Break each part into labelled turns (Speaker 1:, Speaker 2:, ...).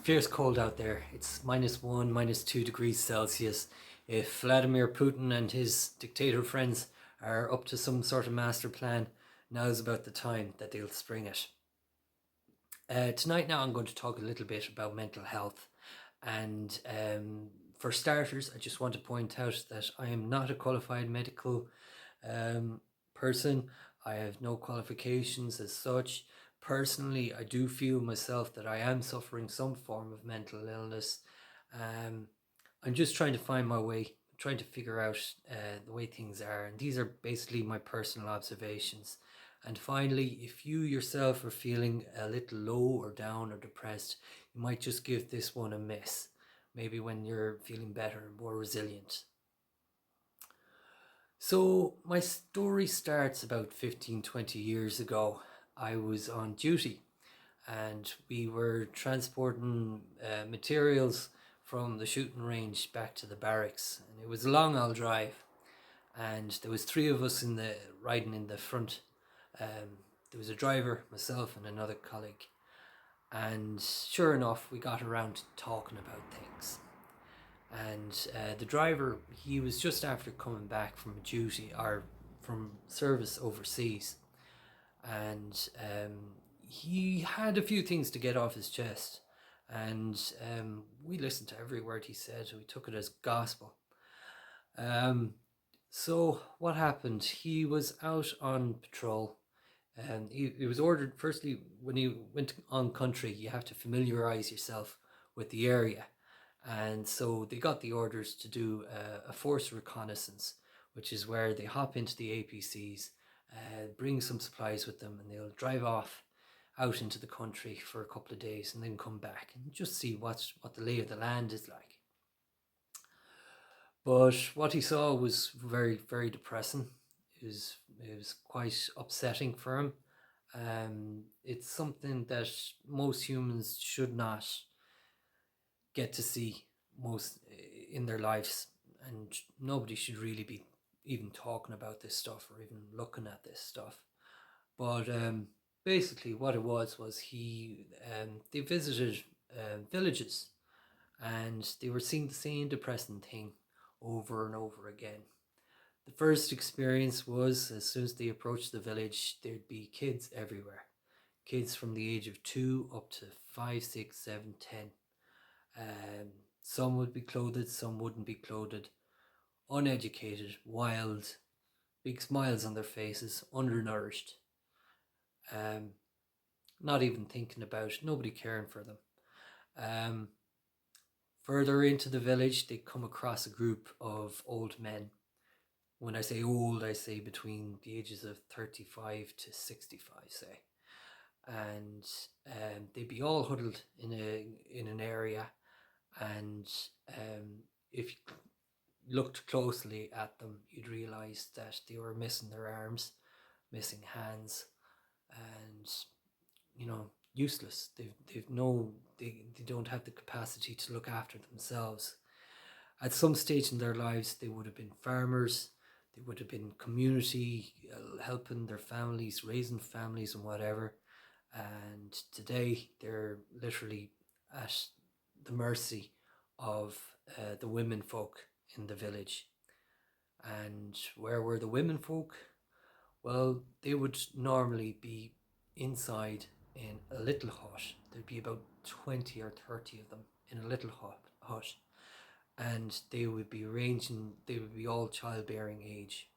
Speaker 1: fierce cold out there. It's -1, -2 degrees Celsius. If Vladimir Putin and his dictator friends are up to some sort of master plan, now's about the time that they'll spring it. Tonight now I'm going to talk a little bit about mental health. And for starters, I just want to point out that I am not a qualified medical person. I have no qualifications as such. Personally, I do feel myself that I am suffering some form of mental illness. I'm just trying to find my way, trying to figure out the way things are. And these are basically my personal observations. And finally, if you yourself are feeling a little low or down or depressed, you might just give this one a miss. Maybe when you're feeling better and more resilient. So my story starts about 15, 20 years ago. I was on duty and we were transporting materials from the shooting range back to the barracks. And it was a long old drive. And there was three of us riding in the front. There was a driver, myself, and another colleague. And sure enough, we got around to talking about things. And the driver, he was just after coming back from duty or from service overseas. And he had a few things to get off his chest. And we listened to every word he said. We took it as gospel. So what happened? He was out on patrol. And he was ordered, firstly, when you went on country, you have to familiarize yourself with the area. And so they got the orders to do a force reconnaissance, which is where they hop into the APCs, bring some supplies with them, and they'll drive off out into the country for a couple of days and then come back and just see what the lay of the land is like. But what he saw was very, very depressing. It was quite upsetting for him. It's something that most humans should not get to see most in their lives, and nobody should really be even talking about this stuff or even looking at this stuff. But basically, what it was they visited villages, and they were seeing the same depressing thing over and over again. The first experience was, as soon as they approached the village, there'd be kids everywhere. Kids from the age of 2 up to 5, 6, 7, 10. Some would be clothed, some wouldn't be clothed. Uneducated, wild, big smiles on their faces, undernourished. Not even thinking about, nobody caring for them. Further into the village, they come across a group of old men. When I say old, I say between the ages of 35 to 65, say. And they'd be all huddled in an area, and if you looked closely at them, you'd realise that they were missing their arms, missing hands, and useless. They don't have the capacity to look after themselves. At some stage in their lives, they would have been farmers. They would have been community, helping their families, raising families and whatever. And today they're literally at the mercy of the women folk in the village. And where were the women folk? Well, they would normally be inside in a little hut. There'd be about 20 or 30 of them in a little hut. And they would be all childbearing age.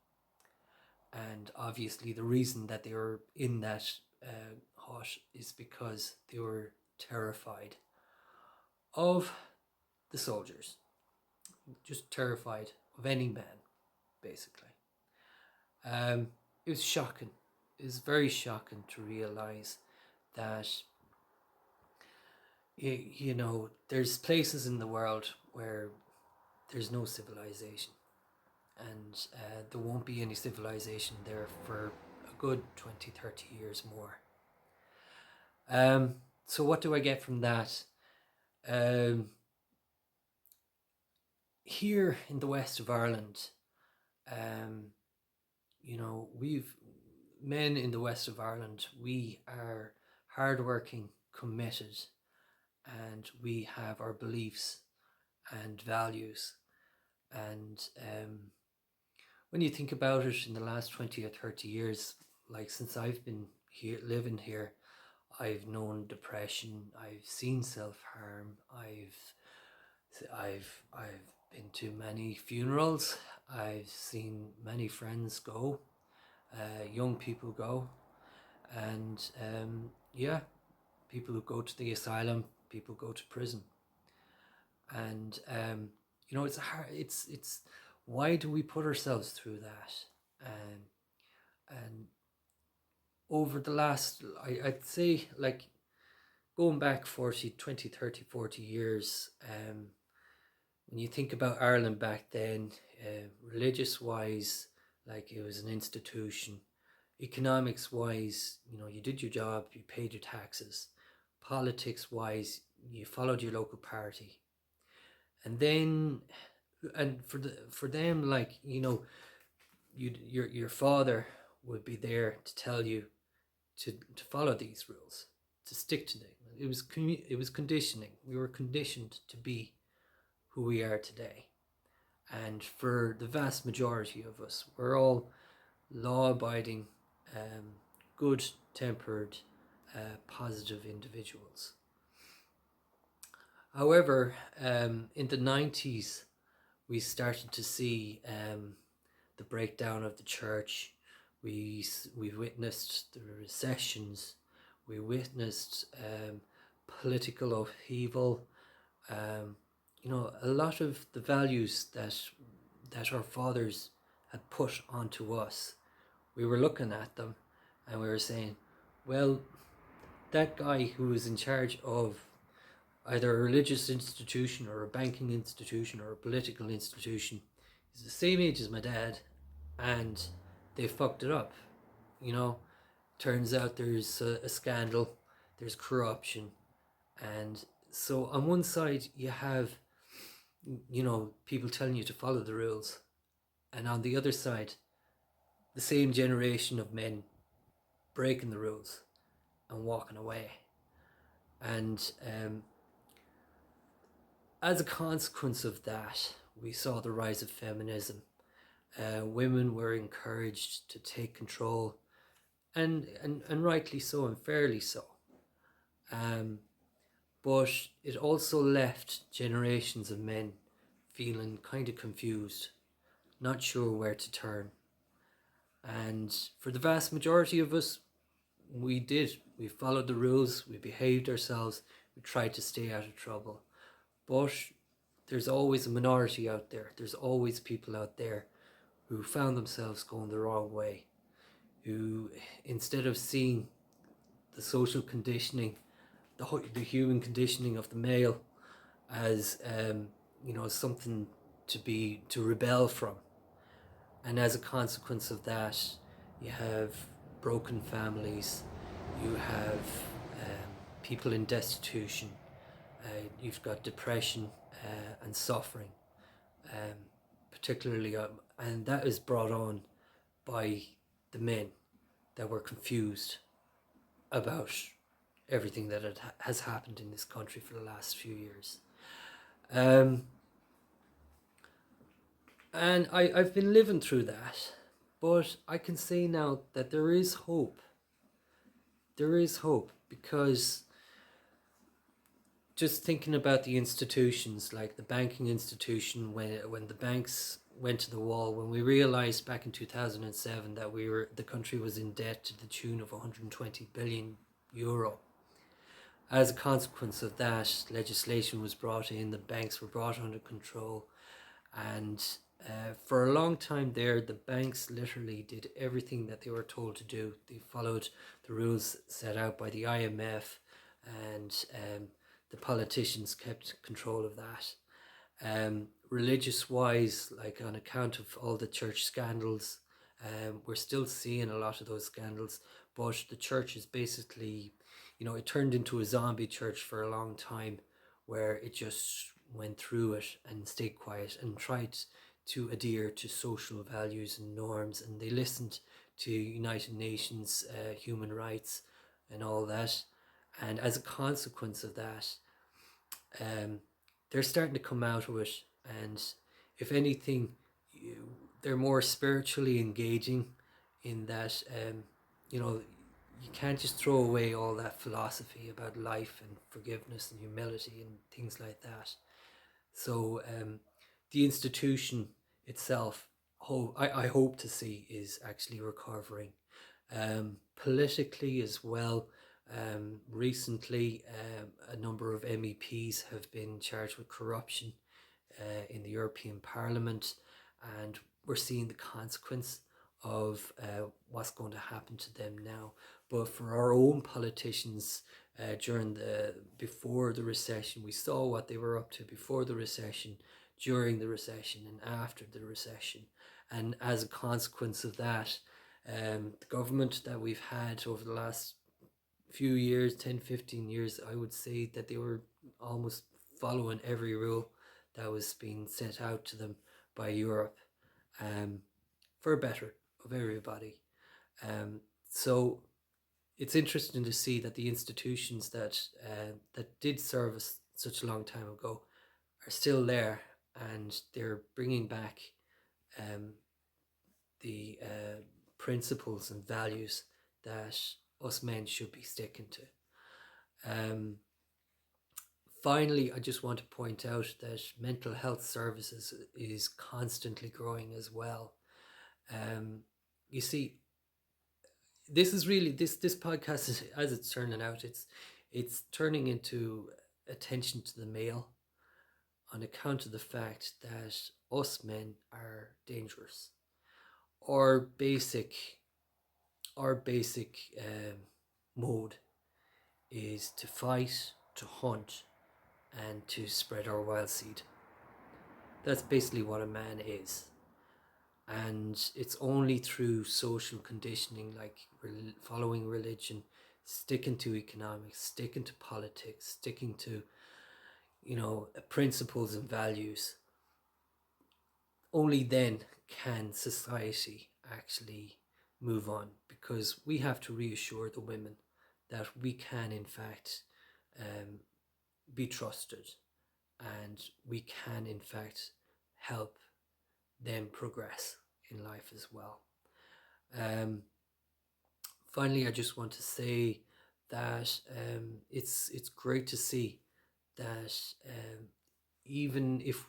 Speaker 1: And obviously the reason that they were in that hut is because they were terrified of the soldiers, just terrified of any man, basically. It was shocking. It was very shocking to realize that there's places in the world where there's no civilization, and there won't be any civilization there for a good 20, 30 years more. So what do I get from that? Here in the west of Ireland, we've men in the west of Ireland, we are hardworking, committed, and we have our beliefs and values. And when you think about it, in the last 20 or 30 years, like since I've been here, living here, I've known depression, I've seen self-harm, I've been to many funerals, I've seen many friends go, young people go, and yeah, people who go to the asylum, people go to prison. And it's hard, it's why do we put ourselves through that? And over the last, I'd say, like, going back 40, 20, 30, 40 years, when you think about Ireland back then, religious wise, like, it was an institution. Economics wise, you did your job, you paid your taxes. Politics wise, you followed your local party. And then, and for them, like, your father would be there to tell you to follow these rules, to stick to them. It was conditioning. We were conditioned to be who we are today. And for the vast majority of us, we're all law-abiding, good-tempered, positive individuals. However, in the 90s, we started to see the breakdown of the church. We witnessed the recessions. We witnessed political upheaval. A lot of the values that our fathers had put onto us, we were looking at them and we were saying, well, that guy who is in charge of either a religious institution or a banking institution or a political institution is the same age as my dad, and they fucked it up. Turns out there's a scandal, there's corruption, and so on one side you have people telling you to follow the rules, and on the other side the same generation of men breaking the rules and walking away. And as a consequence of that, we saw the rise of feminism. Women were encouraged to take control, and rightly so, and fairly so. But it also left generations of men feeling kind of confused, not sure where to turn. And for the vast majority of us, we followed the rules, we behaved ourselves, we tried to stay out of trouble. But there's always a minority out there. There's always people out there who found themselves going the wrong way, who, instead of seeing the social conditioning, the human conditioning of the male as something to rebel from, and as a consequence of that, you have broken families, you have people in destitution, you've got depression and suffering, particularly, and that is brought on by the men that were confused about everything that has happened in this country for the last few years. And I've been living through that, but I can say now that there is hope. There is hope, because just thinking about the institutions, like the banking institution, when the banks went to the wall, when we realized back in 2007 that the country was in debt to the tune of 120 billion euro. As a consequence of that, legislation was brought in, the banks were brought under control, and for a long time there, the banks literally did everything that they were told to do. They followed the rules set out by the IMF, and the politicians kept control of that. Religious wise, like on account of all the church scandals, we're still seeing a lot of those scandals, but the church is basically, it turned into a zombie church for a long time, where it just went through it and stayed quiet and tried to adhere to social values and norms, and they listened to United Nations human rights and all that. And as a consequence of that, they're starting to come out of it, and if anything, they're more spiritually engaging in that, you know, you can't just throw away all that philosophy about life and forgiveness and humility and things like that. So the institution itself, I hope to see, is actually recovering. Politically as well, recently a number of MEPs have been charged with corruption in the European Parliament, and we're seeing the consequence of what's going to happen to them now. But for our own politicians, before the recession, we saw what they were up to before the recession, during the recession, and after the recession. And as a consequence of that, the government that we've had over the last few years, 10, 15 years, I would say that they were almost following every rule that was being set out to them by Europe, for better of everybody. So it's interesting to see that the institutions that did serve us such a long time ago are still there, and they're bringing back the principles and values that us men should be sticking to. Finally, I just want to point out that mental health services is constantly growing as well. You see, this is really this podcast is, as it's turning out, it's turning into attention to the male on account of the fact that us men are dangerous. Our basic mode is to fight, to hunt, and to spread our wild seed. That's basically what a man is. And it's only through social conditioning, like following religion, sticking to economics, sticking to politics, sticking to, principles and values, only then can society actually move on, because we have to reassure the women that we can in fact be trusted, and we can in fact help them progress in life as well. Finally, I just want to say that it's great to see that even if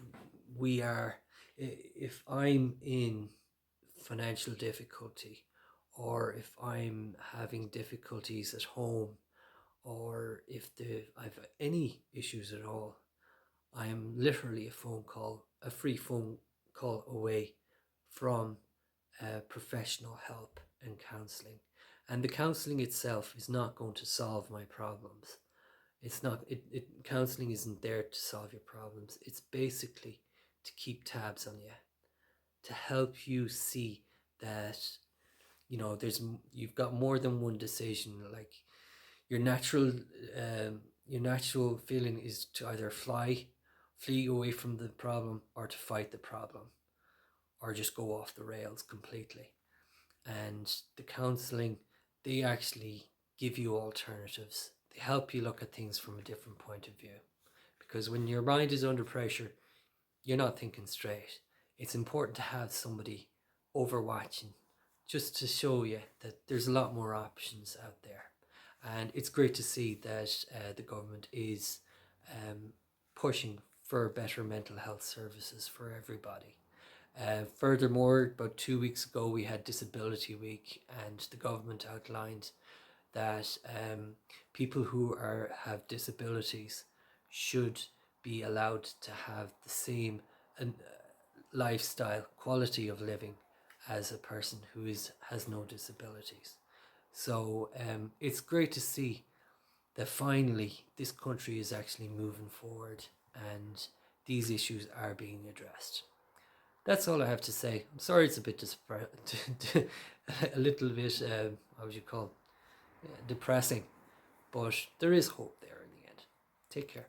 Speaker 1: I'm in financial difficulty, or if I'm having difficulties at home, or if I've any issues at all, I am literally a free phone call away from professional help and counselling. And the counselling itself is not going to solve my problems. It's not, counselling isn't there to solve your problems. It's basically to keep tabs on you, to help you see that, you've got more than one decision. Like your natural feeling is to either flee away from the problem, or to fight the problem, or just go off the rails completely. And the counselling, they actually give you alternatives. They help you look at things from a different point of view. Because when your mind is under pressure, you're not thinking straight. It's important to have somebody overwatching, just to show you that there's a lot more options out there. And it's great to see that the government is pushing for better mental health services for everybody. Furthermore, about 2 weeks ago, we had Disability Week, and the government outlined that people who have disabilities should be allowed to have the same lifestyle, quality of living, as a person who has no disabilities. So it's great to see that finally this country is actually moving forward, and these issues are being addressed. That's all I have to say. I'm sorry it's a bit a little bit, what would you call, depressing, but there is hope there in the end. Take care.